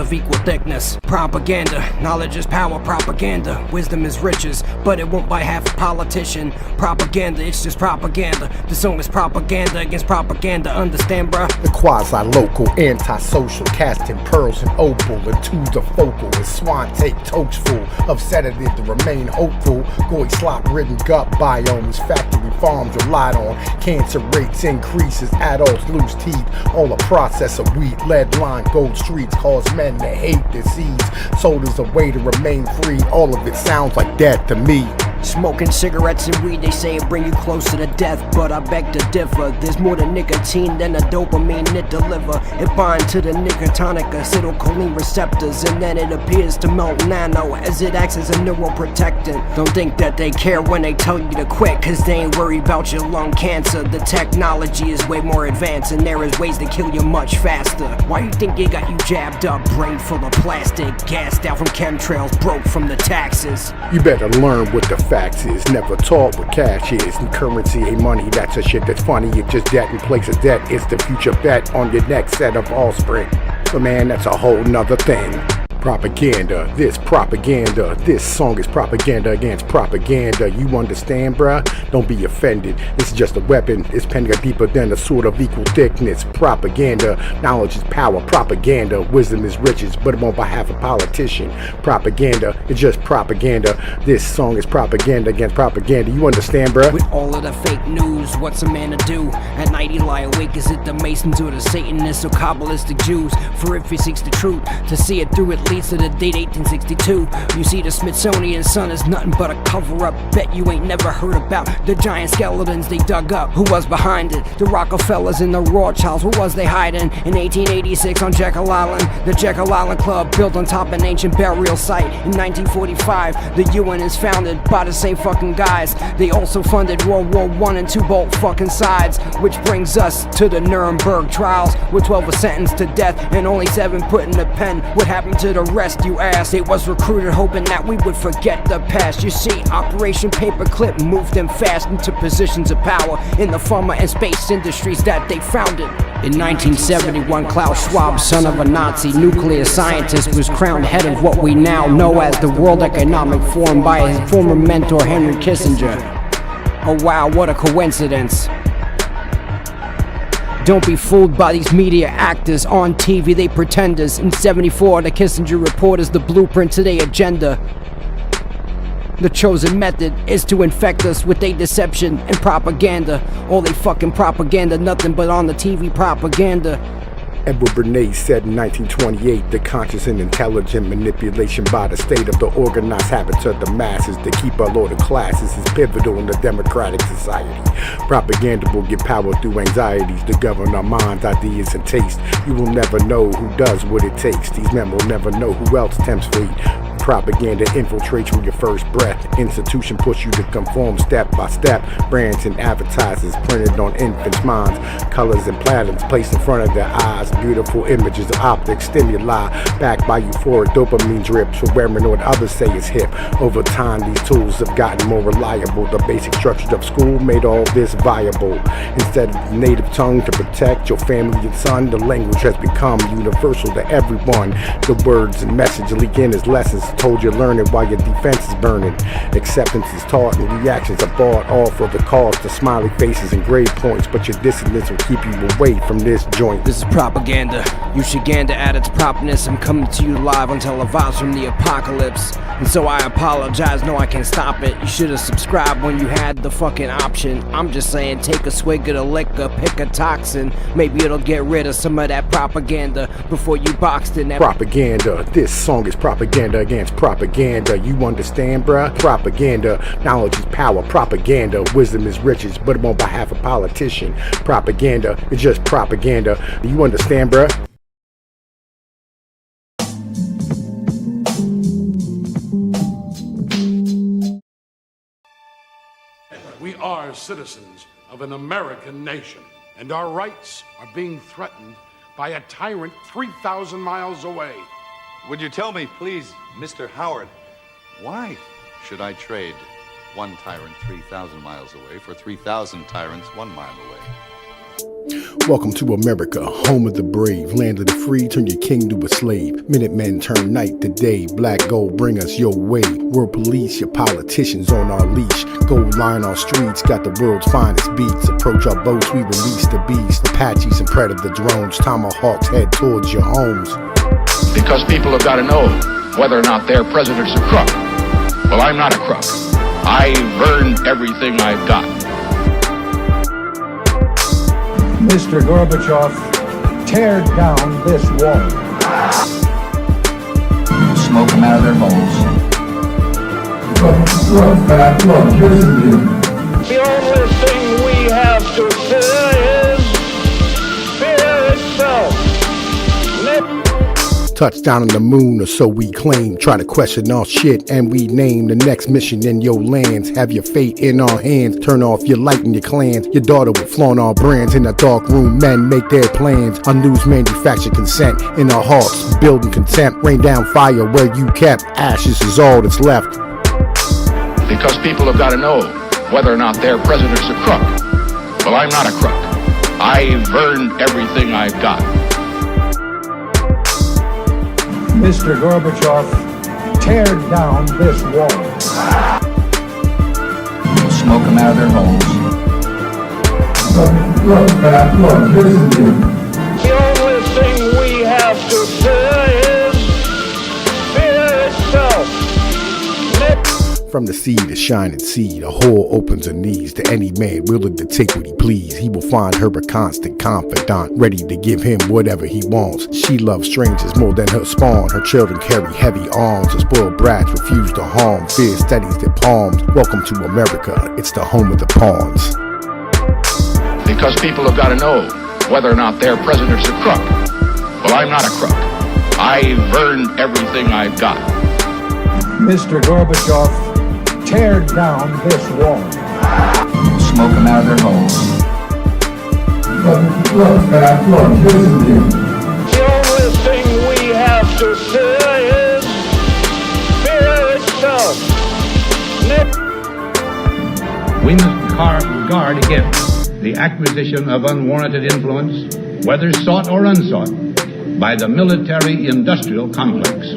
of equal thickness. Propaganda, knowledge is power. Propaganda, wisdom is riches, but it won't buy half a politician. Propaganda, it's just propaganda. The song is propaganda against propaganda, understand bruh? The quasi-local, antisocial, casting pearls and opal into the focal, with swan take totes full of sedative to remain hopeful. Goy slop-ridden gut biomes, factory farms relied on. Cancer rates increases, adults lose teeth. All a process of wheat, lead line, gold streets cause men to hate disease. Sold as a way to remain free, all of it sounds like death to me. Smoking cigarettes and weed, they say it bring you closer to death, but I beg to differ. There's more to nicotine than the dopamine it deliver. It binds to the nicotinic acetylcholine receptors, and then it appears to melt nano as it acts as a neuroprotectant. Don't think that they care when they tell you to quit, cause they ain't worried about your lung cancer. The technology is way more advanced, and there is ways to kill you much faster. Why you think they got you jabbed up, brain full of plastic, gassed out from chemtrails, broke from the taxes? You better learn what the facts is, never taught what cash is. And currency ain't money, that's a shit that's funny. It's just debt in place of debt. It's the future bet on your next set of offspring. But man, that's a whole nother thing. Propaganda, this song is propaganda against propaganda. You understand, bruh? Don't be offended. This is just a weapon. It's penning deeper than a sword of equal thickness. Propaganda, knowledge is power. Propaganda, wisdom is riches, but it won't by half a politician. Propaganda, it's just propaganda. This song is propaganda against propaganda. You understand, bruh? With all of the fake news, what's a man to do? At night he lie awake, is it the Masons or the Satanists or Kabbalistic Jews? For if he seeks the truth, to see it through, it leads to the date 1862. You see, the Smithsonian Sun is nothing but a cover-up. Bet you ain't never heard about the giant skeletons they dug up. Who was behind it? The Rockefellers and the Rothschilds. Where was they hiding? In 1886 on Jekyll Island, the Jekyll Island Club, built on top of an ancient burial site. In 1945, the UN is founded by the same fucking guys. They also funded World War I and 2 both fucking sides. Which brings us to the Nuremberg trials, where 12 were sentenced to death and only 7 put in the pen. What happened to the rest, you ask? They was recruited hoping that we would forget the past. You see, Operation Paperclip moved them fast into positions of power in the pharma and space industries that they founded. In 1971, Klaus Schwab, son of a Nazi nuclear scientist, was crowned head of what we now know as the World Economic Forum by his former mentor Henry Kissinger. Oh wow, what a coincidence. Don't be fooled by these media actors on TV, they pretenders. In 74, the Kissinger report is the blueprint to their agenda. The chosen method is to infect us with their deception and propaganda. All they fucking propaganda, nothing but on the TV propaganda. Edward Bernays said in 1928, the conscious and intelligent manipulation by the state of the organized habits of the masses to keep our order classes is pivotal in the democratic society. Propaganda will give power through anxieties to govern our minds, ideas, and taste. You will never know who does what it takes. These men will never know who else tempts fate. Propaganda infiltrates from your first breath. Institution push you to conform step by step. Brands and advertisers printed on infants' minds. Colors and patterns placed in front of their eyes. Beautiful images, optics, stimuli, backed by euphoric dopamine drips for wearing what others say is hip. Over time, these tools have gotten more reliable. The basic structures of school made all this viable. Instead of the native tongue to protect your family and son, the language has become universal to everyone. The words and message leak in as lessons told you learning while your defense is burning. Acceptance is taught and reactions are bought, all for the cause. The smiley faces and grade points, but your dissonance will keep you away from this joint. This is propaganda. You should gander at its propness. I'm coming to you live on televised from the apocalypse. And so I apologize, no I can't stop it. You should have subscribed when you had the fucking option. I'm just saying, take a swig of the liquor, pick a toxin. Maybe it'll get rid of some of that propaganda before you boxed in that propaganda. This song is propaganda against propaganda. You understand, bruh? Propaganda, knowledge is power. Propaganda, wisdom is riches, but it won't by half a politician. Propaganda, it's just propaganda. Do you understand, bruh? We are citizens of an American nation, and our rights are being threatened by a tyrant 3,000 miles away. Would you tell me, please, Mr. Howard, why should I trade one tyrant 3,000 miles away for 3,000 tyrants 1 mile away? Welcome to America, home of the brave, land of the free, turn your king to a slave. Minutemen turn night to day, black gold bring us your way. World police, your politicians on our leash. Gold line our streets, got the world's finest beats. Approach our boats, we release the beast. Apaches and predator drones, tomahawks head towards your homes. Because people have got to know whether or not their president's a crook. Well, I'm not a crook. I've earned everything I've got. Mr. Gorbachev, tear down this wall. Smoke them out of their holes. The only thing we have to fear is fear itself. Touchdown on the moon, or so we claim. Try to question our shit, and we name the next mission in your lands. Have your fate in our hands. Turn off your light and your clans. Your daughter will flaunt our brands. In a dark room, men make their plans. Our news manufacture consent. In our hearts, building contempt. Rain down fire where you kept. Ashes is all that's left. Because people have got to know whether or not their president's a crook. Well, I'm not a crook. I've earned everything I've got. Mr. Gorbachev, tear down this wall. Smoke them out of their holes. The only thing we have to fear is fear itself. From the sea to shining sea, the whore opens her knees to any man willing to take what he please. He will find her a constant confidant, ready to give him whatever he wants. She loves strangers more than her spawn. Her children carry heavy arms. Her spoiled brats refuse to harm. Fear steadies their palms. Welcome to America, it's the home of the pawns. Because people have got to know whether or not their president's a crook. Well, I'm not a crook. I've earned everything I've got. Mr. Gorbachev, tear down this wall. Smoke them out of their holes. The only thing we have to fear is fear itself. We must guard against the acquisition of unwarranted influence, whether sought or unsought, by the military-industrial complex.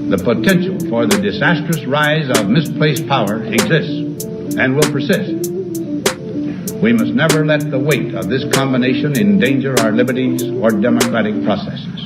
The potential for the disastrous rise of misplaced power exists and will persist. We must never let the weight of this combination endanger our liberties or democratic processes.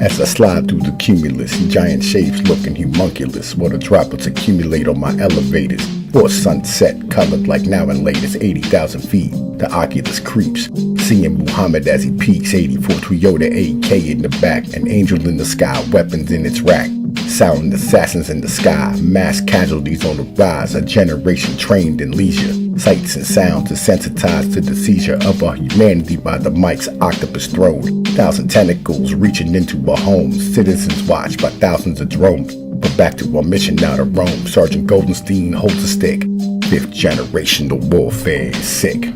As I slide through the cumulus, giant shapes looking homunculus. Water droplets accumulate on my elevators. For sunset, colored like now and latest, 80,000 feet. The Oculus creeps, seeing Muhammad as he peeks. 84 Toyota AK in the back, an angel in the sky, weapons in its rack. Silent assassins in the sky, mass casualties on the rise. A generation trained in leisure. Sights and sounds desensitized to the seizure of our humanity by the mic's octopus throne. 1,000 tentacles reaching into our homes. Citizens watched by thousands of drones. But back to our mission now to Rome. Sergeant Goldenstein holds a stick. 5th generational warfare is sick.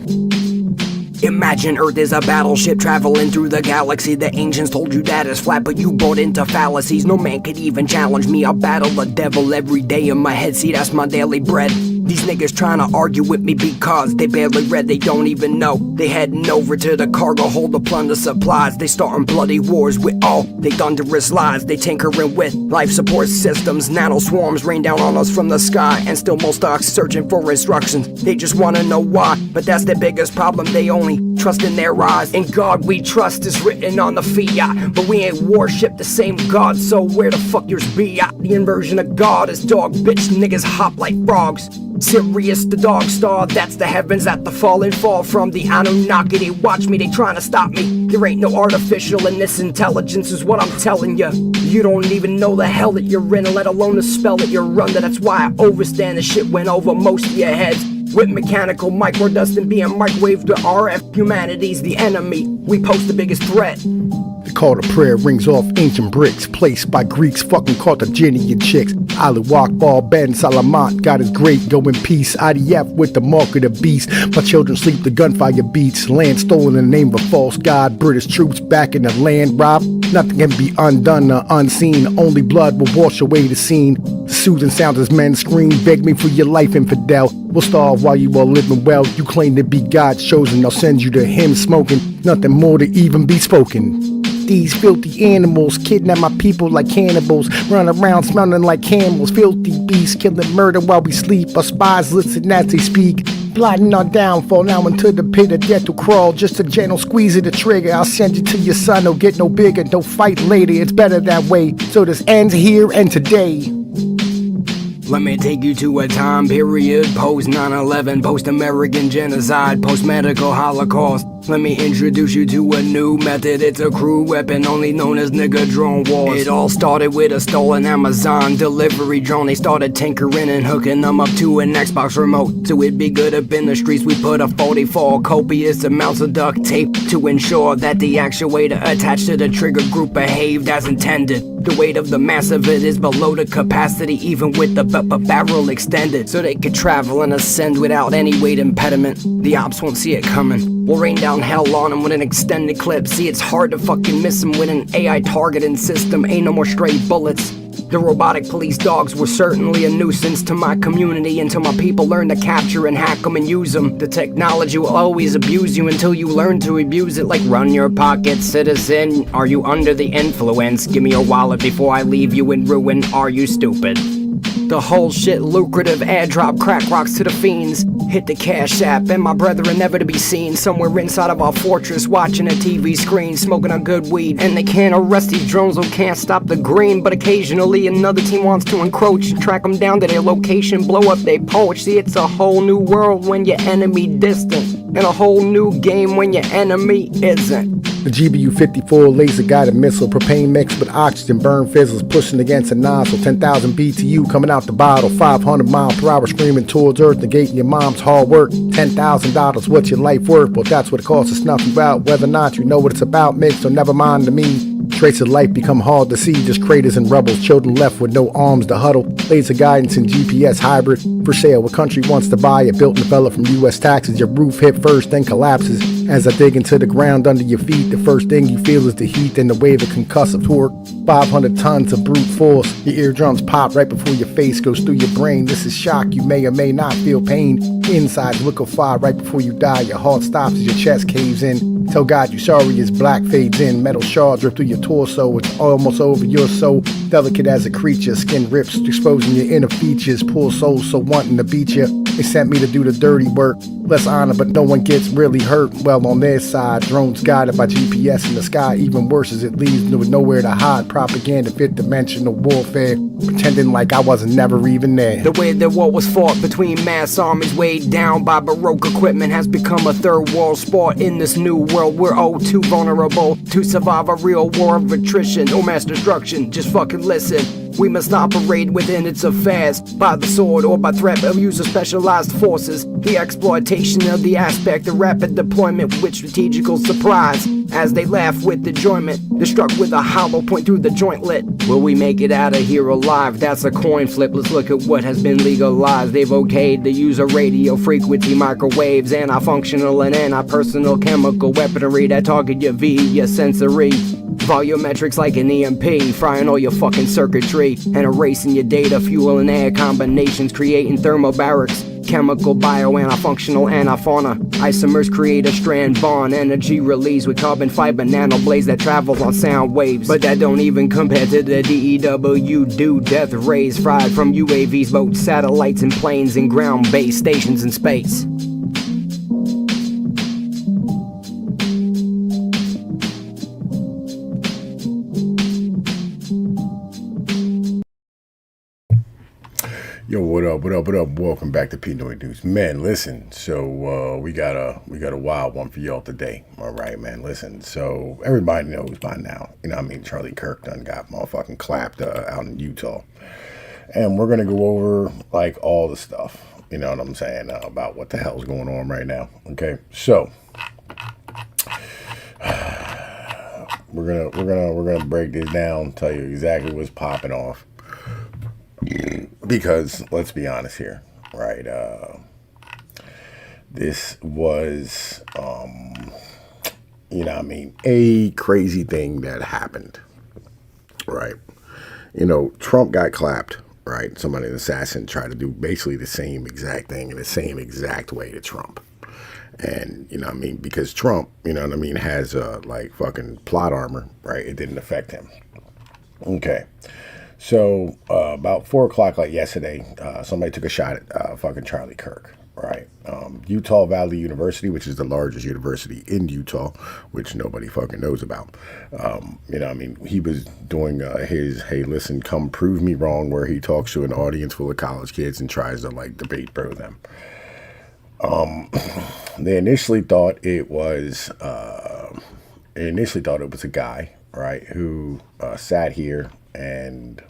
Imagine Earth is a battleship traveling through the galaxy. The ancients told you that it's flat, but you bought into fallacies. No man could even challenge me. I battle the devil every day in my head. See, that's my daily bread. These niggas trying to argue with me because they barely read, they don't even know. They heading over to the cargo hold to plunder supplies. They starting bloody wars with all they thunderous lies. They tinkering with life support systems. Nano swarms rain down on us from the sky, and still most docs searching for instructions. They just wanna know why, but that's their biggest problem. They only trust in their eyes. In God we trust is written on the fiat, but we ain't worship the same God, so where the fuck yours be at? The inversion of God is dog bitch niggas hop like frogs. Sirius the dog star, that's the heavens that the fallen fall from. The Anunnaki, they watch me, they trying to stop me. There ain't no artificial in this intelligence is what I'm telling ya. You don't even know the hell that you're in, let alone the spell that you're under. That's why I overstand the shit went over most of your heads. With mechanical microdust and being microwaved to RF, humanity's the enemy. We pose the biggest threat. The call to prayer rings off ancient bricks placed by Greeks fucking Carthaginian chicks. Ali Akbar Ben Salamat got his great go in peace. IDF with the mark of the beast. My children sleep, the gunfire beats. Land stolen in the name of a false god. British troops back in the land robbed. Nothing can be undone or unseen. Only blood will wash away the scene. Soothing sounds as men scream, beg me for your life, infidel. We'll starve while you are living well. You claim to be God's chosen, I'll send you to him smoking. Nothing more to even be spoken. These filthy animals kidnap my people like cannibals. Run around smelling like camels. Filthy beasts killing murder while we sleep. Our spies listen as they speak. Plotting our downfall now into the pit of death to crawl. Just a gentle squeeze of the trigger. I'll send you to your son. Don't get no bigger. Don't fight later. It's better that way. So this ends here and today. Let me take you to a time period post 9/11, post-American genocide, post-medical holocaust. Let me introduce you to a new method. It's a crude weapon only known as nigga drone wars. It all started with a stolen Amazon delivery drone. They started tinkering and hooking them up to an Xbox remote. So it'd be good up in the streets. We put a 44 copious amounts of duct tape to ensure that the actuator attached to the trigger group behaved as intended. The weight of the mass of it is below the capacity, even with the barrel extended, so they could travel and ascend without any weight impediment. The ops won't see it coming. We'll rain down hell on them with an extended clip. See, it's hard to fucking miss them with an AI targeting system. Ain't no more stray bullets. The robotic police dogs were certainly a nuisance to my community until my people learned to capture and hack them and use them. The technology will always abuse you until you learn to abuse it. Like, run your pocket, citizen. Are you under the influence? Give me your wallet before I leave you in ruin. Are you stupid? The whole shit lucrative airdrop crack rocks to the fiends. Hit the cash app and my brethren never to be seen. Somewhere inside of our fortress watching a TV screen, smoking a good weed. And they can't arrest these drones who can't stop the green. But occasionally another team wants to encroach, track them down to their location, blow up their porch. See, it's a whole new world when your enemy distant, and a whole new game when your enemy isn't. The GBU-54 laser-guided missile, propane mixed with oxygen, burn fizzles, pushing against a nozzle, 10,000 BTU coming out the bottle, 500 miles per hour screaming towards Earth, negating your mom's hard work. $10,000, what's your life worth? Well, that's what it costs to snuff you out. Whether or not you know what it's about, mixed, so never mind to me. Traits of life become hard to see, just craters and rubbles, children left with no arms to huddle. Laser guidance and GPS hybrid, for sale, what country wants to buy it? Built and developed from US taxes, your roof hit first, then collapses. As I dig into the ground under your feet, the first thing you feel is the heat and the wave of concussive torque. 500 tons of brute force, your eardrums pop right before your face goes through your brain. This is shock, you may or may not feel pain. Insides liquefy right before you die, your heart stops as your chest caves in. Tell God you sorry as black fades in, metal shards rip through your torso, it's almost over, you're so delicate as a creature, skin rips, exposing your inner features, poor soul so wanting to beat you. They sent me to do the dirty work, less honor but no one gets really hurt. Well, on their side, drones guided by GPS in the sky, even worse as it leaves with nowhere to hide. Propaganda, fifth dimensional warfare, pretending like I wasn't never even there. The way that war was fought between mass armies weighed down by Baroque equipment has become a third world sport. In this new world we're all too vulnerable to survive a real war of attrition or mass destruction. Just fucking listen. We must operate within its affairs by the sword or by threat of use of specialized forces. The exploitation of the aspect of rapid deployment with strategical surprise. As they laugh with enjoyment, they're struck with a hollow point through the jointlet. Will we make it out of here alive? That's a coin flip. Let's look at what has been legalized. They've okayed the use of radio frequency microwaves, anti-functional and anti-personal chemical weaponry that target your via sensory. Volumetrics like an EMP, frying all your fucking circuitry and erasing your data, fuel and air combinations, creating thermobarics. Chemical, bio, anti-functional, anti-fauna. Isomers create a strand bond, energy release with carbon fiber nanoblades that travel on sound waves. But that don't even compare to the DEW do death rays fried from UAVs, boats, satellites, and planes, and ground-based stations in space. Yo, what up, what up, what up? Welcome back to Pnoid News. Man, listen, so we got a wild one for y'all today. All right, man, listen. So everybody knows by now, you know what I mean, Charlie Kirk done got motherfucking clapped out in Utah. And we're gonna go over like all the stuff. you know what I'm saying, about what the hell's going on right now. Okay, so we're gonna break this down, tell you exactly what's popping off. Because let's be honest here, right? This was, you know what I mean, a crazy thing that happened, right? You know, Trump got clapped, right? Somebody, an assassin, tried to do basically the same exact thing in the same exact way to Trump. And, you know what I mean, because Trump, you know what I mean, has, like, fucking plot armor, right? It didn't affect him. Okay. So, about 4 o'clock like yesterday, somebody took a shot at fucking Charlie Kirk, right? Utah Valley University, which is the largest university in Utah, which nobody fucking knows about. You know what I mean? He was doing his, hey, listen, come prove me wrong, where he talks to an audience full of college kids and tries to, like, debate bro them. They initially thought it was a guy, right, who sat here and,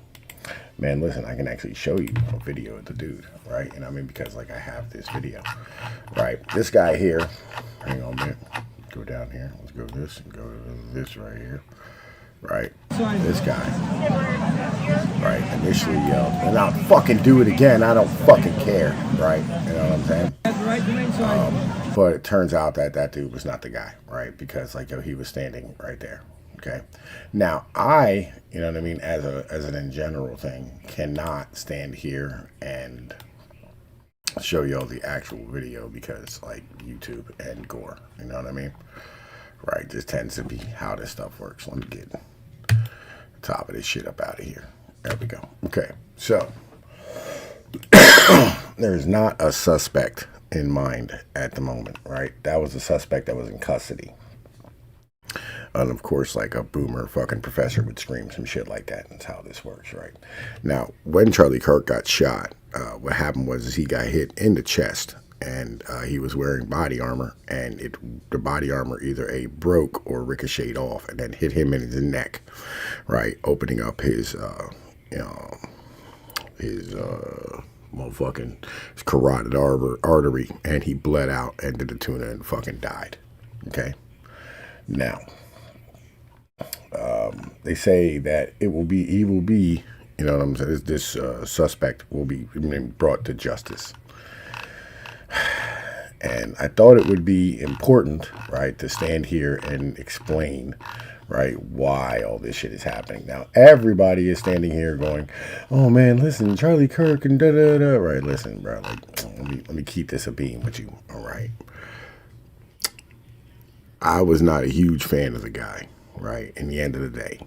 man, listen, I can actually show you a video of the dude, right? And I mean, because, like, I have this video, right? This guy here, hang on a minute, go down here, let's go to this and go to this right here, right? This guy, right, initially yelled, and I'll fucking do it again, I don't fucking care, right? You know what I'm saying? But it turns out that that dude was not the guy, right? Because, like, yo, he was standing right there. Okay. Now, I, you know what I mean, as an in general thing, cannot stand here and show y'all the actual video because, like, YouTube and gore, you know what I mean? Right. This tends to be how this stuff works. Let me get the top of this shit up out of here. There we go. Okay. So, there's not a suspect in mind at the moment, right? That was a suspect that was in custody. And of course, like a boomer fucking professor would scream some shit like that. That's how this works, right? Now, when Charlie Kirk got shot, what happened was he got hit in the chest, and he was wearing body armor, and the body armor either broke or ricocheted off, and then hit him in his neck, right, opening up his carotid artery, and he bled out and did the tuna and fucking died. Okay. Now, they say that he will be, you know what I'm saying, this suspect will be brought to justice. And I thought it would be important, right, to stand here and explain, right, why all this shit is happening. Now, everybody is standing here going, oh, man, listen, Charlie Kirk and da-da-da. Right, listen, bro, like, let me keep this a beam with you, all right? I was not a huge fan of the guy, right, in the end of the day.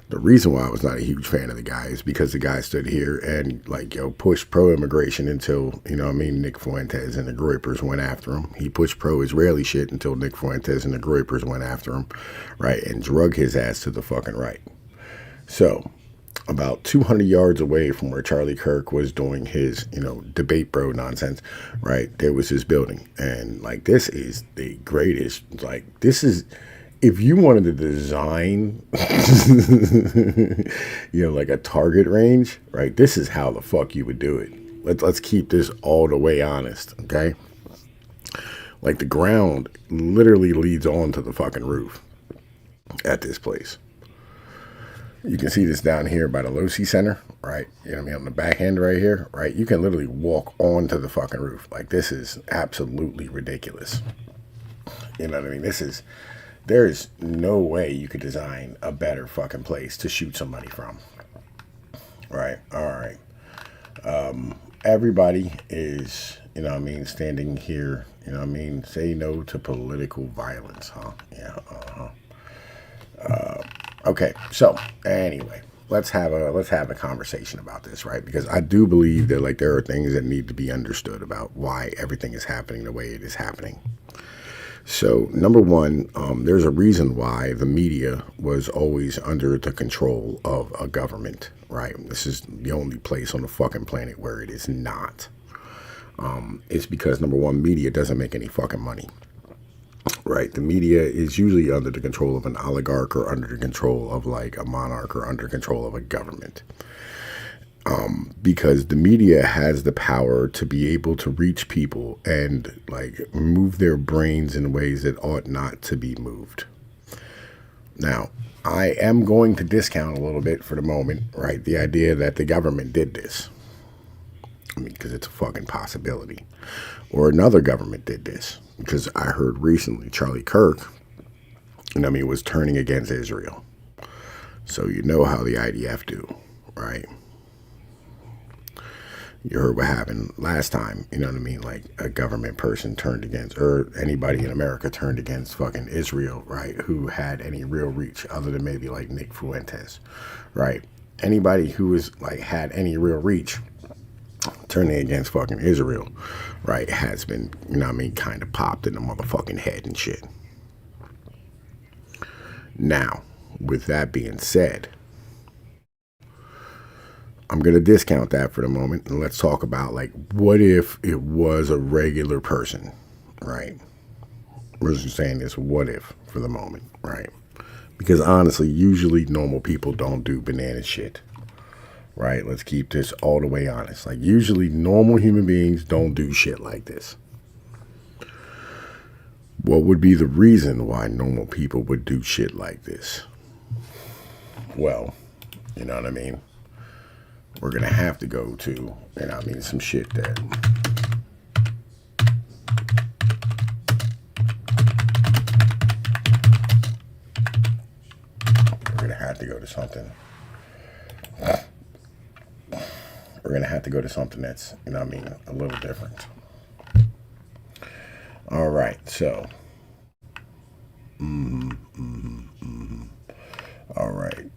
The reason why I was not a huge fan of the guy is because the guy stood here and, like, yo, pushed pro-immigration until, you know what I mean, Nick Fuentes and the Groypers went after him. He pushed pro-Israeli shit until Nick Fuentes and the Groypers went after him, right, and drug his ass to the fucking right. So, about 200 yards away from where Charlie Kirk was doing his, you know, debate bro nonsense, right, there was his building. And, like, this is the greatest, like, this is, if you wanted to design, you know, like a target range, right, this is how the fuck you would do it. Let's keep this all the way honest, okay? Like, the ground literally leads on to the fucking roof at this place. You can see this down here by the Losi Center, right? You know what I mean? On the back end right here, right? You can literally walk onto the fucking roof. Like, this is absolutely ridiculous. You know what I mean? There's no way you could design a better fucking place to shoot somebody from. Right? All right. Everybody is, you know what I mean, standing here, you know what I mean, say no to political violence, huh? Yeah, okay, so anyway, let's have a conversation about this, right? Because I do believe that, like, there are things that need to be understood about why everything is happening the way it is happening. So, number one, there's a reason why the media was always under the control of a government, right? This is the only place on the fucking planet where it is not. It's because, number one, media doesn't make any fucking money. Right, the media is usually under the control of an oligarch or under the control of, like, a monarch or under control of a government. Because the media has the power to be able to reach people and like move their brains in ways that ought not to be moved. Now, I am going to discount a little bit for the moment, right? The idea that the government did this. I mean, because it's a fucking possibility. Or another government did this. Because I heard recently Charlie Kirk, was turning against Israel. So you know how the IDF do, right? You heard what happened last time, like a government person turned against, or anybody in America turned against fucking Israel, right? Who had any real reach other than maybe like Nick Fuentes, right? Anybody who was like had any real reach turning against fucking Israel, right, has been, kind of popped in the motherfucking head and shit. Now, with that being said, I'm going to discount that for the moment, and let's talk about, like, what if it was a regular person, right? We're just saying this what if for the moment, right? Because honestly, usually normal people don't do banana shit, right? Let's keep this all the way honest. Like, usually normal human beings don't do shit like this. What would be the reason why normal people would do shit like this? Well, you know what I mean? We're going to have to go to, some shit that we're going to have to go to something. We're going to have to go to something that's, a little different. All right, so. All right.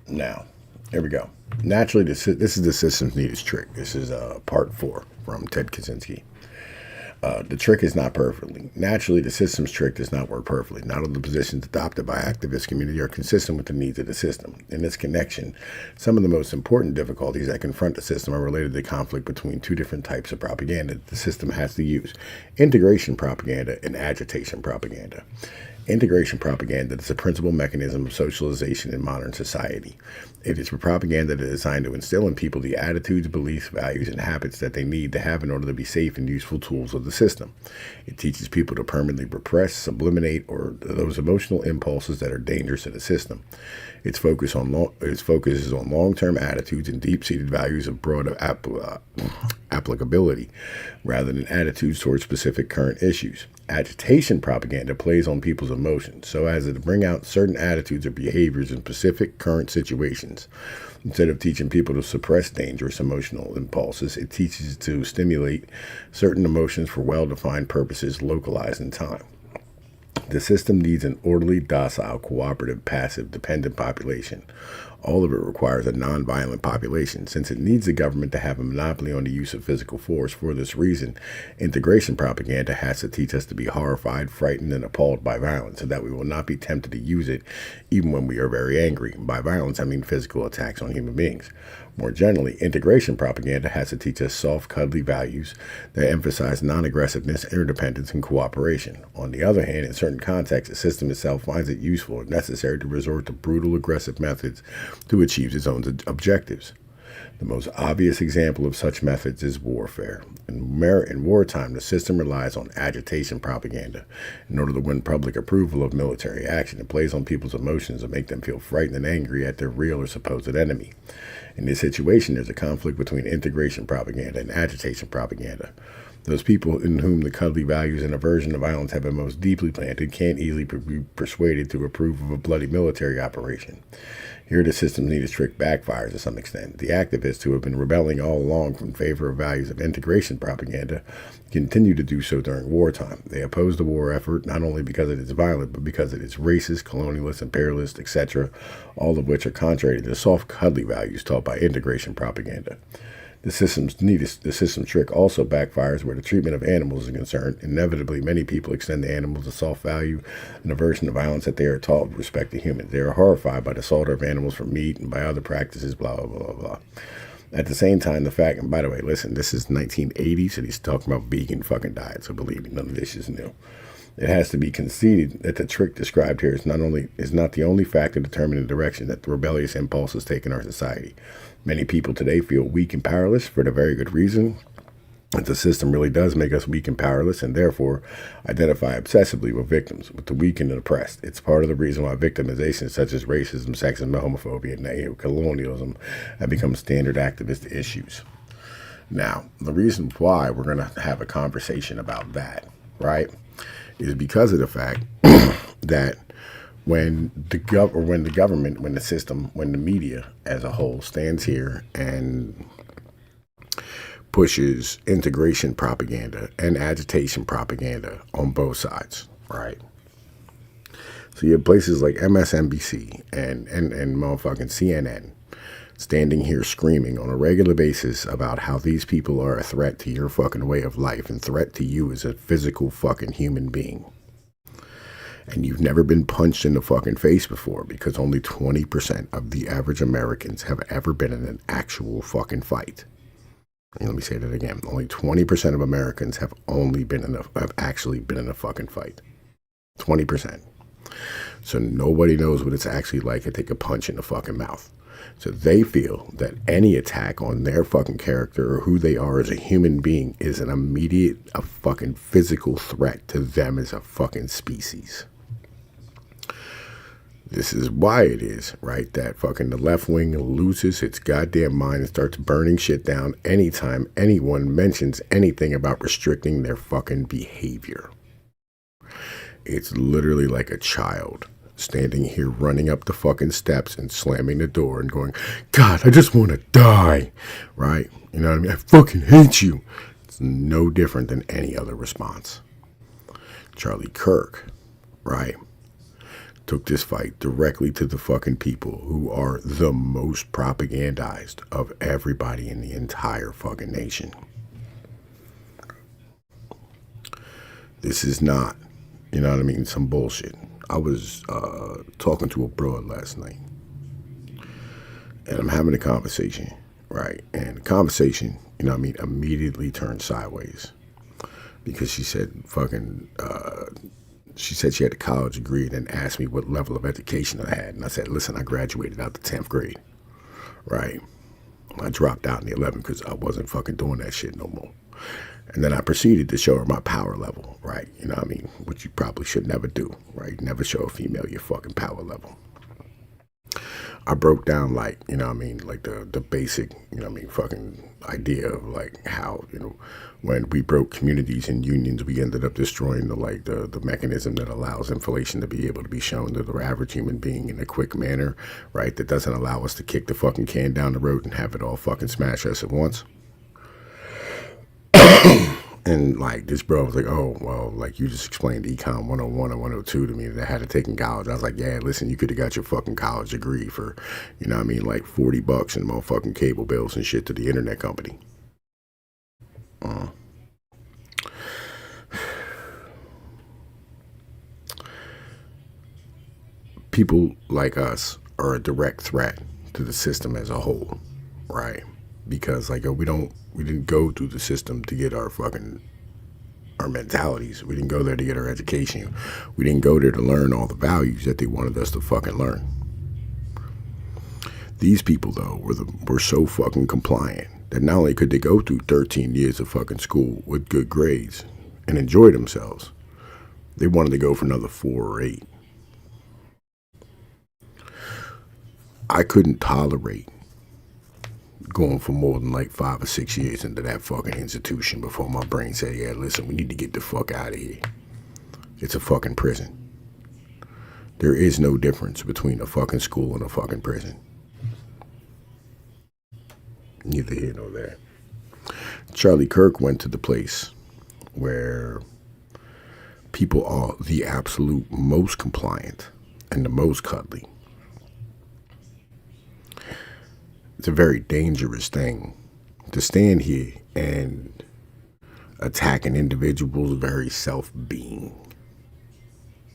Now, here we go. Naturally, this is the system's neatest trick. This is part 4 from Ted Kaczynski. The trick is not perfectly. Naturally, the system's trick does not work perfectly. Not all the positions adopted by activist community are consistent with the needs of the system. In this connection, some of the most important difficulties that confront the system are related to the conflict between two different types of propaganda the system has to use: integration propaganda and agitation propaganda. Integration propaganda is a principal mechanism of socialization in modern society. It is propaganda that is designed to instill in people the attitudes, beliefs, values, and habits that they need to have in order to be safe and useful tools of the system. It teaches people to permanently repress, sublimate, or those emotional impulses that are dangerous to the system. Its focus is on long-term attitudes and deep-seated values of broad applicability, rather than attitudes towards specific current issues. Agitation propaganda plays on people's emotions so as to bring out certain attitudes or behaviors in specific current situations. Instead of teaching people to suppress dangerous emotional impulses, it teaches to stimulate certain emotions for well-defined purposes localized in time. The system needs an orderly, docile, cooperative, passive, dependent population. All of it requires a nonviolent population, since it needs the government to have a monopoly on the use of physical force. For this reason, integration propaganda has to teach us to be horrified, frightened, and appalled by violence, so that we will not be tempted to use it even when we are very angry. By violence, I mean physical attacks on human beings. More generally, integration propaganda has to teach us soft, cuddly values that emphasize non-aggressiveness, interdependence, and cooperation. On the other hand, in certain contexts, the system itself finds it useful or necessary to resort to brutal, aggressive methods to achieve its own objectives. The most obvious example of such methods is warfare. In wartime, the system relies on agitation propaganda in order to win public approval of military action. It plays on people's emotions and make them feel frightened and angry at their real or supposed enemy. In this situation, there's a conflict between integration propaganda and agitation propaganda. Those people in whom the cuddly values and aversion to violence have been most deeply planted can't easily be persuaded to approve of a bloody military operation. Here, the system's neatest trick backfires to some extent. The activists who have been rebelling all along in favor of values of integration propaganda continue to do so during wartime. They oppose the war effort not only because it is violent, but because it is racist, colonialist, imperialist, etc., all of which are contrary to the soft, cuddly values taught by integration propaganda. The system's trick also backfires where the treatment of animals is concerned. Inevitably, many people extend to animals a soft value and aversion to violence that they are taught with respect to humans. They are horrified by the slaughter of animals for meat and by other practices, blah, blah, blah, blah. At the same time, the fact, and by the way, listen, this is 1980, so he's talking about vegan fucking diet, so believe me, none of this is new. It has to be conceded that the trick described here is not the only factor determining the direction that the rebellious impulses take in our society. Many people today feel weak and powerless for the very good reason that the system really does make us weak and powerless, and therefore identify obsessively with victims, with the weak and the oppressed. It's part of the reason why victimization such as racism, sexism, homophobia, and neo-colonialism have become standard activist issues. Now, the reason why we're going to have a conversation about that, right, is because of the fact that when the government, when the system, when the media as a whole stands here and pushes integration propaganda and agitation propaganda on both sides, right? So you have places like MSNBC and motherfucking CNN standing here screaming on a regular basis about how these people are a threat to your fucking way of life and threat to you as a physical fucking human being. And you've never been punched in the fucking face before because only 20% of the average Americans have ever been in an actual fucking fight. And let me say that again. Only 20% of Americans have actually been in a fucking fight. 20%. So nobody knows what it's actually like to take a punch in the fucking mouth. So they feel that any attack on their fucking character or who they are as a human being is an immediate, a fucking physical threat to them as a fucking species. This is why it is, right, that fucking the left wing loses its goddamn mind and starts burning shit down anytime anyone mentions anything about restricting their fucking behavior. It's literally like a child standing here running up the fucking steps and slamming the door and going, God, I just want to die, right? You know what I mean? I fucking hate you. It's no different than any other response. Charlie Kirk, right, took this fight directly to the fucking people who are the most propagandized of everybody in the entire fucking nation. This is not, you know what I mean, some bullshit. I was talking to a broad last night, and I'm having a conversation, right? And the conversation, you know what I mean, immediately turned sideways because she said she said she had a college degree and then asked me what level of education I had. And I said, listen, I graduated out the 10th grade, right? I dropped out in the 11th because I wasn't fucking doing that shit no more. And then I proceeded to show her my power level, right? You know what I mean? Which you probably should never do, right? Never show a female your fucking power level. I broke down, like, you know what I mean, like the basic, you know what I mean, fucking idea of like how, you know, when we broke communities and unions, we ended up destroying the mechanism that allows inflation to be able to be shown to the average human being in a quick manner, right? That doesn't allow us to kick the fucking can down the road and have it all fucking smash us at once. And like this bro was like, oh, well, like you just explained Econ 101 and 102 to me that I had to take in college. I was like, yeah, listen, you could have got your fucking college degree for, you know what I mean, like $40 and motherfucking cable bills and shit to the internet company. People like us are a direct threat to the system as a whole, right? Because like, we didn't go through the system to get our mentalities. We didn't go there to get our education. We didn't go there to learn all the values that they wanted us to fucking learn. These people though were so fucking compliant that not only could they go through 13 years of fucking school with good grades and enjoy themselves, they wanted to go for another 4 or 8. I couldn't tolerate going for more than like 5 or 6 years into that fucking institution before my brain said, yeah, listen, we need to get the fuck out of here. It's a fucking prison. There is no difference between a fucking school and a fucking prison. Neither here nor there. Charlie Kirk went to the place where people are the absolute most compliant and the most cuddly. It's a very dangerous thing to stand here and attack an individual's very self-being.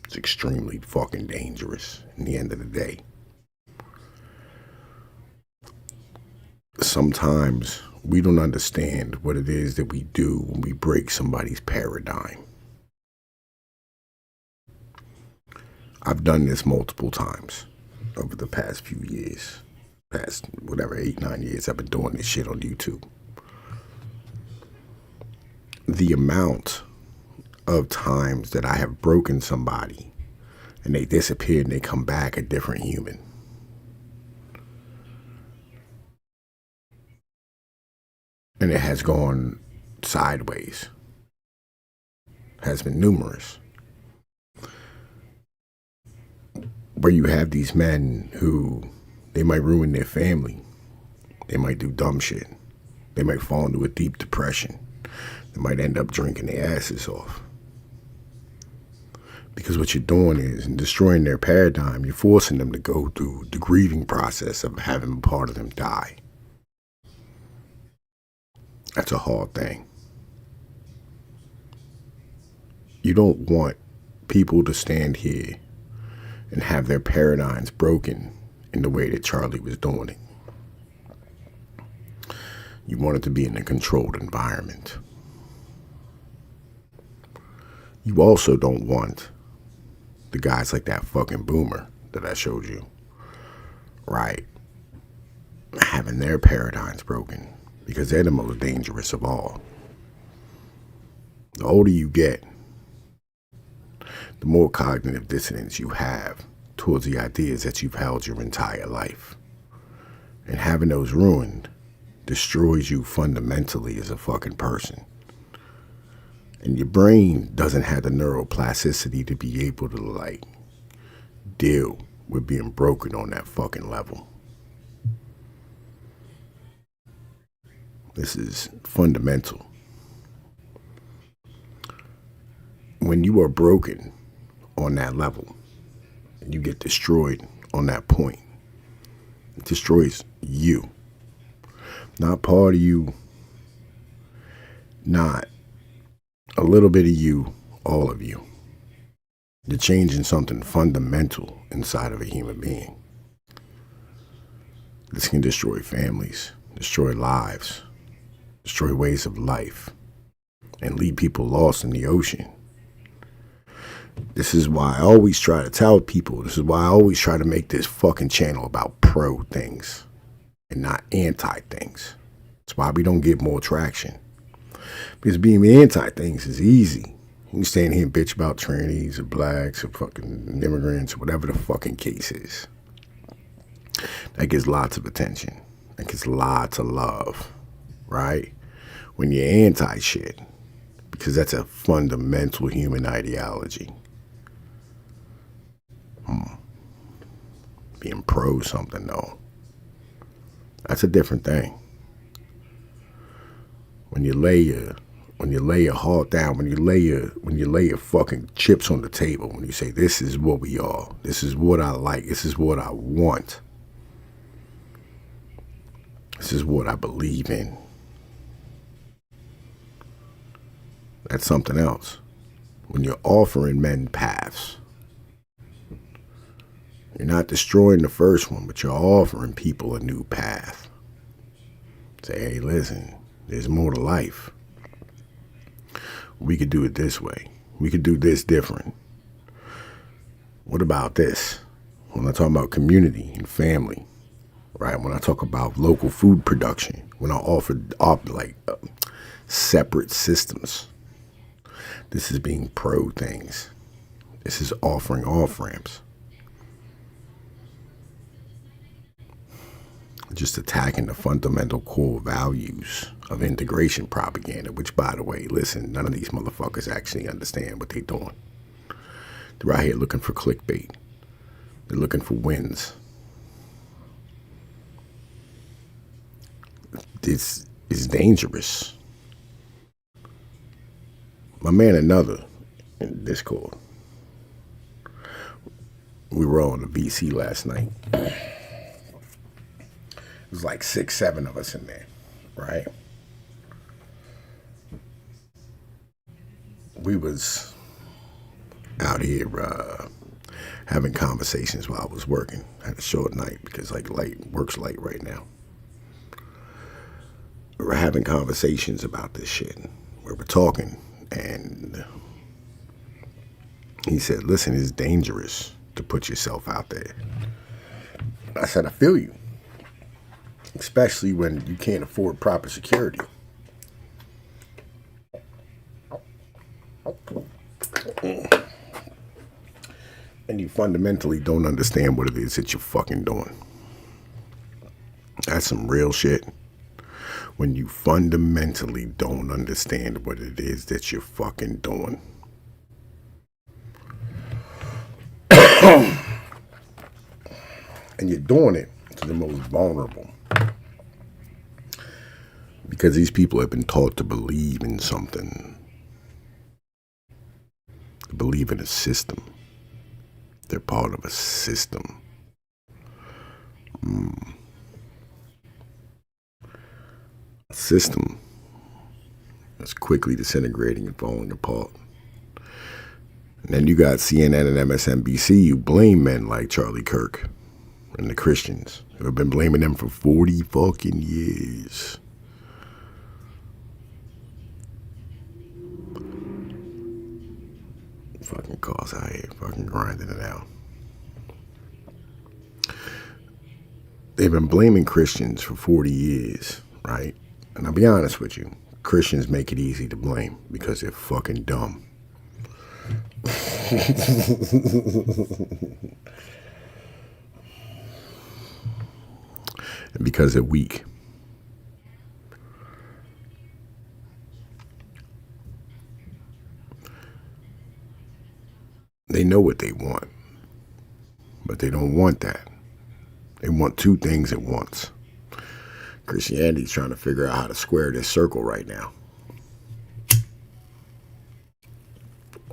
It's extremely fucking dangerous in the end of the day. Sometimes we don't understand what it is that we do when we break somebody's paradigm. I've done this multiple times over the past few years. Past, whatever, 8, 9 years I've been doing this shit on YouTube. The amount of times that I have broken somebody and they disappear and they come back a different human. And it has gone sideways. Has been numerous. Where you have these men who, they might ruin their family. They might do dumb shit. They might fall into a deep depression. They might end up drinking their asses off. Because what you're doing is, in destroying their paradigm, you're forcing them to go through the grieving process of having a part of them die. That's a hard thing. You don't want people to stand here and have their paradigms broken in the way that Charlie was doing it. You want it to be in a controlled environment. You also don't want the guys like that fucking boomer that I showed you, right, having their paradigms broken, because they're the most dangerous of all. The older you get, the more cognitive dissonance you have towards the ideas that you've held your entire life. And having those ruined destroys you fundamentally as a fucking person. And your brain doesn't have the neuroplasticity to be able to, like, deal with being broken on that fucking level. This is fundamental. When you are broken on that level, and you get destroyed on that point, it destroys you. Not part of you, not a little bit of you, all of you. You're changing something fundamental inside of a human being. This can destroy families, destroy lives, destroy ways of life, and leave people lost in the ocean. This is why I always try to tell people, this is why I always try to make this fucking channel about pro things and not anti things. That's why we don't get more traction. Because being anti things is easy. You can stand here and bitch about trannies or blacks or fucking immigrants or whatever the fucking case is. That gets lots of attention. That gets lots of love, right? When you're anti shit, because that's a fundamental human ideology. Being pro something though, that's a different thing. When you lay your heart down, when you lay your fucking chips on the table, when you say, this is what we are, this is what I like, this is what I want, this is what I believe in. That's something else. When you're offering men paths, you're not destroying the first one, but you're offering people a new path. Say, hey, listen, there's more to life. We could do it this way. We could do this different. What about this? When I talk about community and family, right? When I talk about local food production, when I offer separate systems, this is being pro things. This is offering off-ramps. Just attacking the fundamental core values of integration propaganda, which, by the way, listen, none of these motherfuckers actually understand what they're doing. They're out here looking for clickbait. They're looking for wins. This is dangerous. My man, another in Discord. We were all on the VC last night. It was like 6, 7 of us in there, right? We was out here having conversations while I was working. I had a short night because work's late right now. We were having conversations about this shit. We were talking, and he said, listen, it's dangerous to put yourself out there. I said, I feel you. Especially when you can't afford proper security. And you fundamentally don't understand what it is that you're fucking doing. That's some real shit. When you fundamentally don't understand what it is that you're fucking doing. And you're doing it to the most vulnerable. Because these people have been taught to believe in something. To believe in a system. They're part of a system. A system that's quickly disintegrating and falling apart. And then you got CNN and MSNBC who blame men like Charlie Kirk and the Christians who have been blaming them for 40 fucking years. Fucking cars out here, fucking grinding it out. They've been blaming Christians for 40 years, right? And I'll be honest with you, Christians make it easy to blame because they're fucking dumb. And because they're weak. They know what they want, but they don't want that. They want two things at once. Christianity's trying to figure out how to square this circle right now.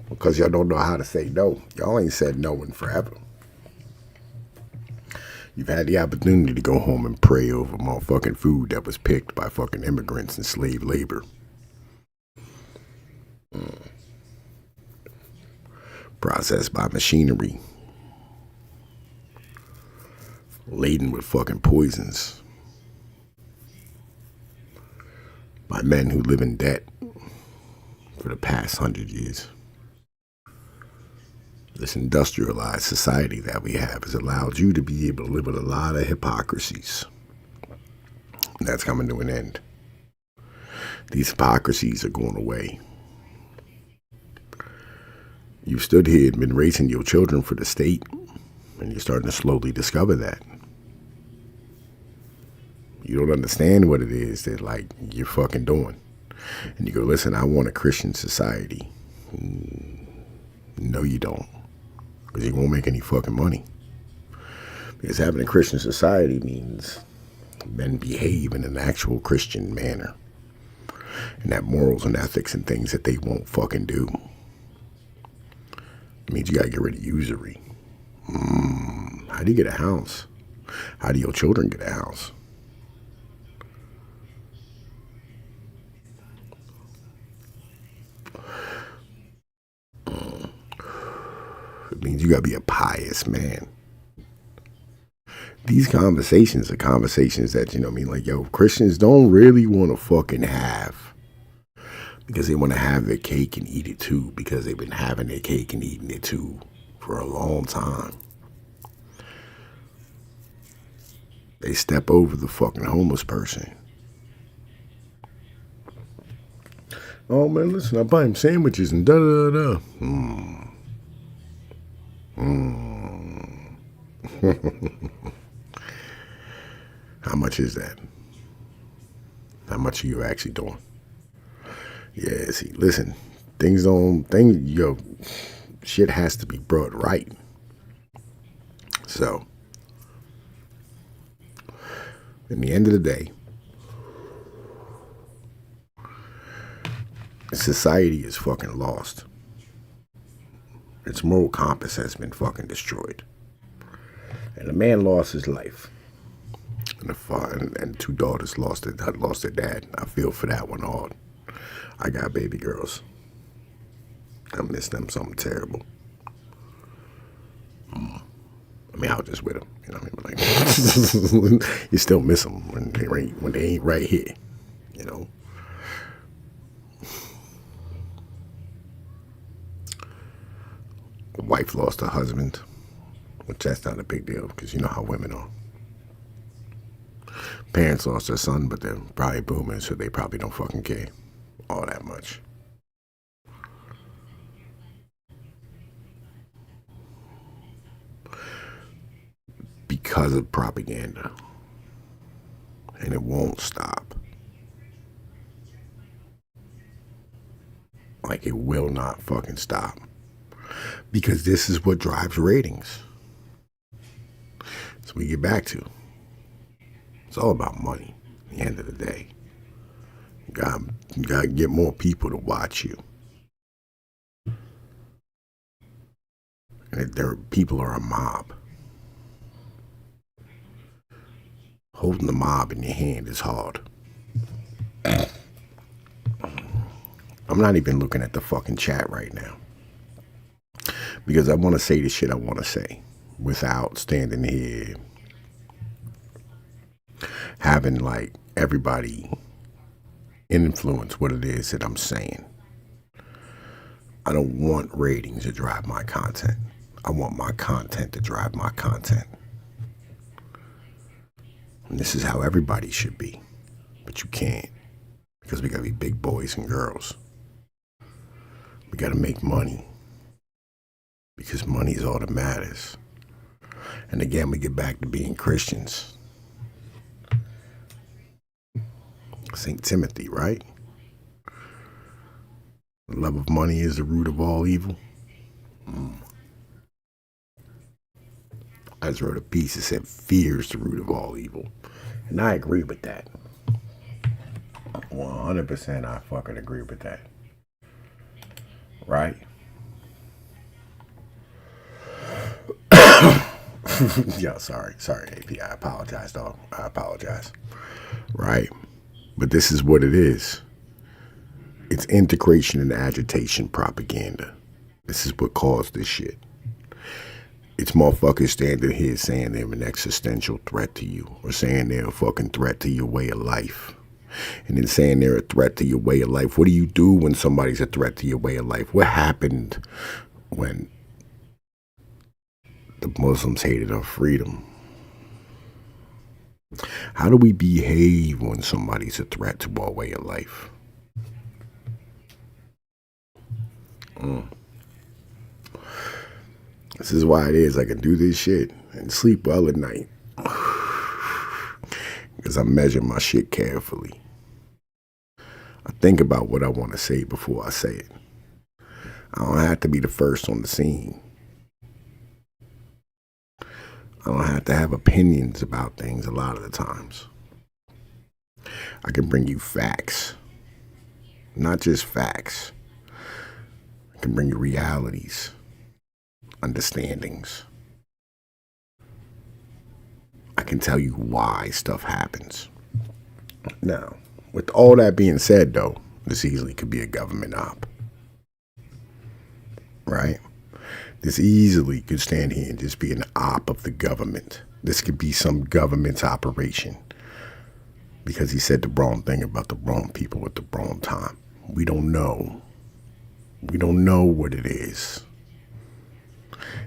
Because y'all don't know how to say no. Y'all ain't said no in forever. You've had the opportunity to go home and pray over motherfucking food that was picked by fucking immigrants and slave labor. Processed by machinery. Laden with fucking poisons. By men who live in debt for the past 100 years. This industrialized society that we have has allowed you to be able to live with a lot of hypocrisies. And that's coming to an end. These hypocrisies are going away. You've stood here and been raising your children for the state, and you're starting to slowly discover that. You don't understand what it is that, like, you're fucking doing. And you go, listen, I want a Christian society. No, you don't. Because you won't make any fucking money. Because having a Christian society means men behave in an actual Christian manner. And have morals and ethics and things that they won't fucking do. It means you gotta get rid of usury. How do you get a house? How do your children get a house? It means you gotta be a pious man. These conversations are conversations that, you know what I mean, like, yo, Christians don't really want to fucking have. Because they want to have their cake and eat it too. Because they've been having their cake and eating it too for a long time. They step over the fucking homeless person. Oh man, listen, I buy him sandwiches and da-da-da-da. How much is that? How much are you actually doing? Yeah, see, listen, shit has to be brought right. So, in the end of the day, society is fucking lost. Its moral compass has been fucking destroyed. And a man lost his life. And two daughters lost their dad. I feel for that one hard. I got baby girls. I miss them something terrible. I mean, I was just with them. You know what I mean? Like, you still miss them when they ain't right here. You know? A wife lost her husband. Which that's not a big deal, because you know how women are. Parents lost their son, but they're probably boomers, so they probably don't fucking care all that much. Because of propaganda. And it won't stop. Like, it will not fucking stop. Because this is what drives ratings. So we get back to. It's all about money at the end of the day. You gotta get more people to watch you. And people are a mob. Holding the mob in your hand is hard. I'm not even looking at the fucking chat right now. Because I want to say the shit I want to say without standing here having like everybody influence what it is that I'm saying. I don't want ratings to drive my content. I want my content to drive my content. And this is how everybody should be. But you can't. Because we gotta be big boys and girls. We gotta make money. Because money is all that matters. And again, we get back to being Christians. St. Timothy, right? The love of money is the root of all evil. I just wrote a piece that said fear is the root of all evil. And I agree with that. 100% I fucking agree with that. Right? Yeah, sorry, AP. I apologize, dog. I apologize. Right? But this is what it is. It's integration and agitation propaganda. This is what caused this shit. It's motherfuckers standing here saying they're an existential threat to you, or saying they're a fucking threat to your way of life. And then saying they're a threat to your way of life. What do you do when somebody's a threat to your way of life? What happened when the Muslims hated our freedom? How do we behave when somebody's a threat to our way of life? This is why it is I can do this shit and sleep well at night. Because I measure my shit carefully. I think about what I want to say before I say it. I don't have to be the first on the scene. I don't have to have opinions about things a lot of the times. I can bring you facts. Not just facts. I can bring you realities, understandings. I can tell you why stuff happens. Now, with all that being said, though, this easily could be a government op. Right? This easily could stand here and just be an op of the government. This could be some government's operation. Because he said the wrong thing about the wrong people at the wrong time. We don't know. We don't know what it is.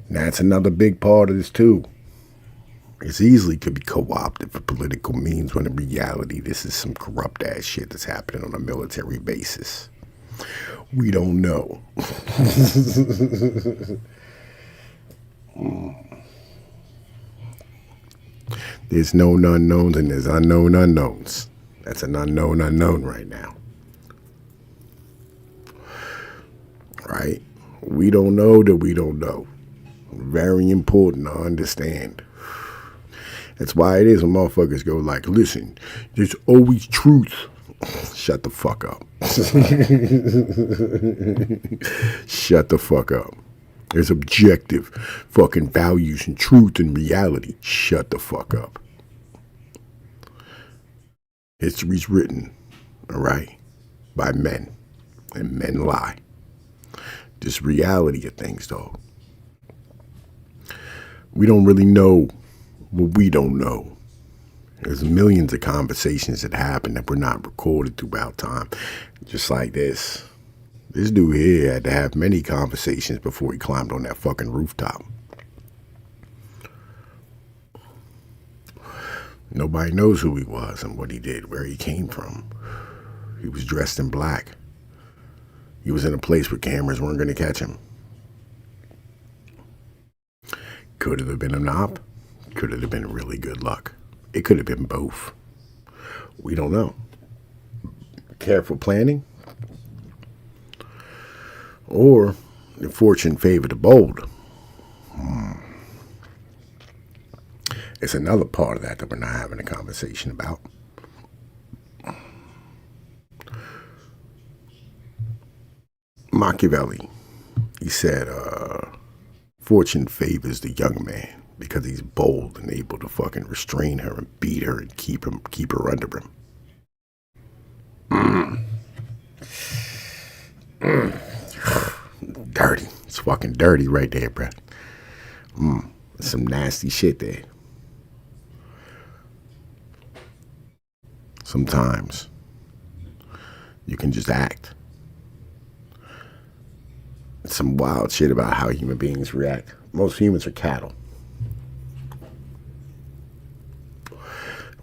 And that's another big part of this, too. It easily could be co-opted for political means, when in reality, this is some corrupt-ass shit that's happening on a military basis. We don't know. There's known unknowns and there's unknown unknowns. That's an unknown unknown right now. Right? We don't know that we don't know. Very important to understand. That's why it is when motherfuckers go like, listen, there's always truth. Shut the fuck up. Shut the fuck up. There's objective fucking values and truth and reality. Shut the fuck up. History's written, all right, by men. And men lie. Just reality of things, dog. We don't really know what we don't know. There's millions of conversations that happen that were not recorded throughout time. Just like this. This dude here had to have many conversations before he climbed on that fucking rooftop. Nobody knows who he was and what he did, where he came from. He was dressed in black. He was in a place where cameras weren't going to catch him. Could it have been an op? Could it have been really good luck? It could have been both. We don't know. Careful planning? Or the fortune favored the bold? It's another part of that we're not having a conversation about. Machiavelli, he said, fortune favors the young man because he's bold and able to fucking restrain her and beat her and keep her under him. Dirty. It's fucking dirty right there, bruh. Some nasty shit there. Sometimes you can just act. Some wild shit about how human beings react. Most humans are cattle.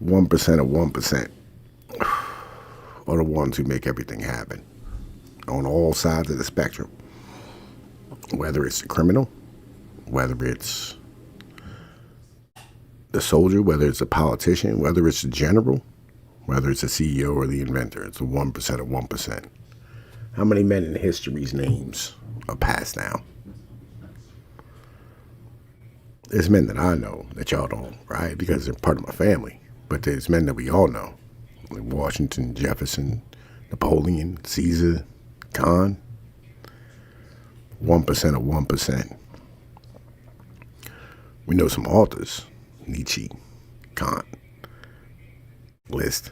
1% of 1% are the ones who make everything happen on all sides of the spectrum. Whether it's the criminal, whether it's the soldier, whether it's a politician, whether it's the general, whether it's a CEO or the inventor. It's the 1% of 1%. How many men in history's names are passed down? There's men that I know that y'all don't, right? Because they're part of my family. But there's men that we all know. Like Washington, Jefferson, Napoleon, Caesar, Khan. 1% of 1%. We know some authors. Nietzsche, Kant, Liszt,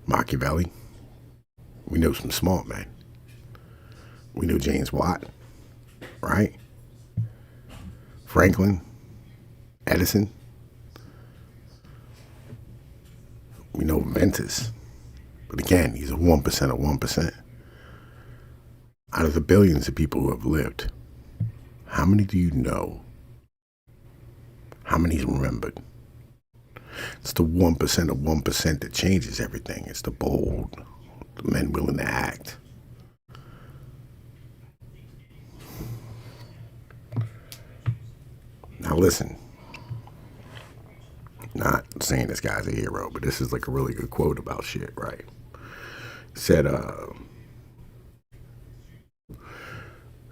Machiavelli. We know some smart men. We know James Watt, right? Franklin, Edison. We know inventors. But again, these are 1% of 1%. Out of the billions of people who have lived, how many do you know? How many is remembered? It's the 1% of 1% that changes everything. It's the bold, the men willing to act. Now listen, not saying this guy's a hero, but this is like a really good quote about shit, right? It said,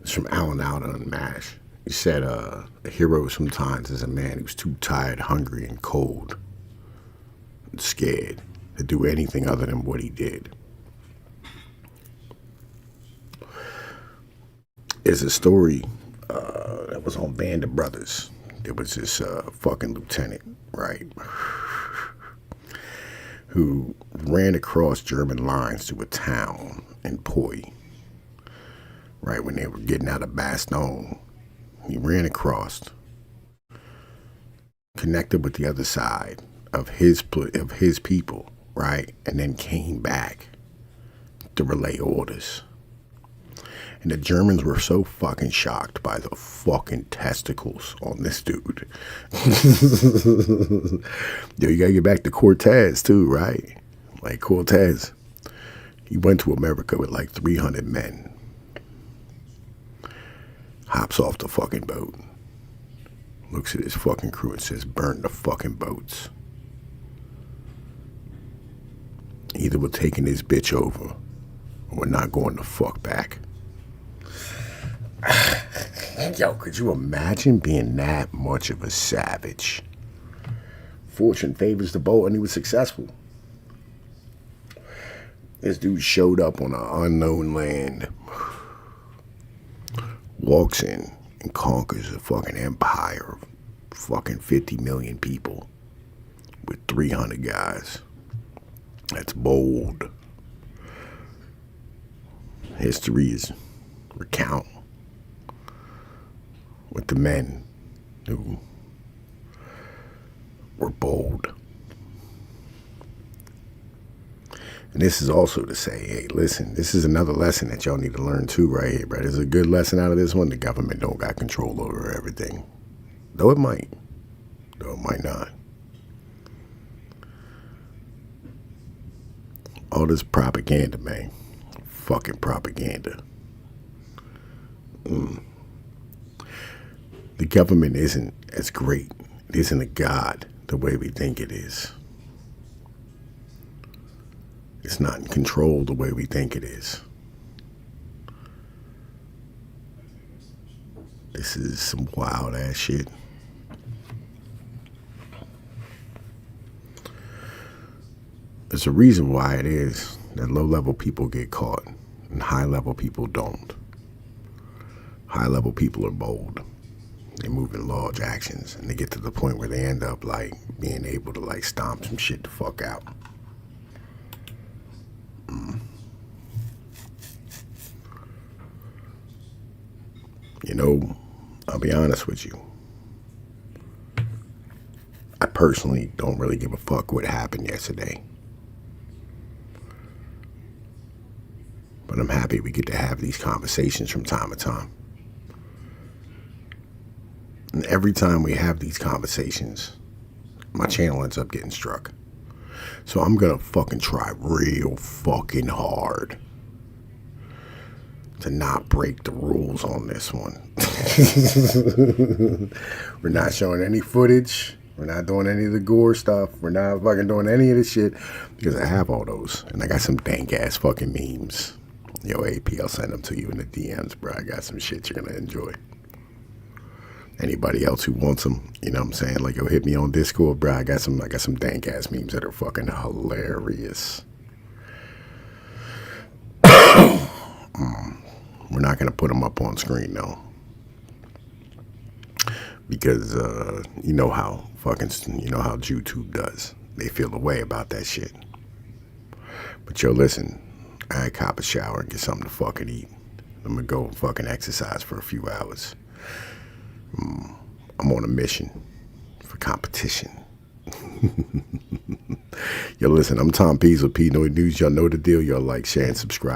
it's from Alan Alda on MASH. He said, a hero sometimes is a man who's too tired, hungry, and cold, and scared to do anything other than what he did. There's a story that was on Band of Brothers. There was this fucking lieutenant, right, who ran across German lines to a town in Pnoid, right, when they were getting out of Bastogne. He ran across, connected with the other side of his people, right, and then came back to relay orders. And the Germans were so fucking shocked by the fucking testicles on this dude. Yo, you gotta get back to Cortez too, right? Like Cortez, he went to America with like 300 men. Hops off the fucking boat, looks at his fucking crew and says, burn the fucking boats. Either we're taking this bitch over or we're not going the fuck back. Yo, could you imagine being that much of a savage? Fortune favors the bold, and he was successful. This dude showed up on an unknown land, walks in and conquers a fucking empire of fucking 50 million people with 300 guys. That's bold. History is recount with the men who were bold. And this is also to say, hey, listen, this is another lesson that y'all need to learn too right here, bro. There's a good lesson out of this one. The government don't got control over everything. Though it might not. All this propaganda, man. Fucking propaganda. The government isn't as great. It isn't a god the way we think it is. It's not in control the way we think it is. This is some wild ass shit. There's a reason why it is that low-level people get caught and high-level people don't. High-level people are bold. They move in large actions, and they get to the point where they end up like being able to like stomp some shit the fuck out. You know, I'll be honest with you. I personally don't really give a fuck what happened yesterday. But I'm happy we get to have these conversations from time to time. And every time we have these conversations, my channel ends up getting struck. So I'm gonna fucking try real fucking hard to not break the rules on this one. We're not showing any footage. We're not doing any of the gore stuff. We're not fucking doing any of this shit because I have all those. And I got some dank ass fucking memes. Yo, AP, I'll send them to you in the DMs, bro. I got some shit you're gonna enjoy. Anybody else who wants them, you know what I'm saying? Like, yo, hit me on Discord, bro. I got some dank ass memes that are fucking hilarious. We're not gonna put them up on screen though, because you know how YouTube does. They feel a way about that shit. But yo, listen, I cop a shower and get something to fucking eat. I'm gonna go and fucking exercise for a few hours. I'm on a mission for competition. Yo, listen, I'm Tom Pease with Pnoid News. Y'all know the deal. Y'all like, share, and subscribe.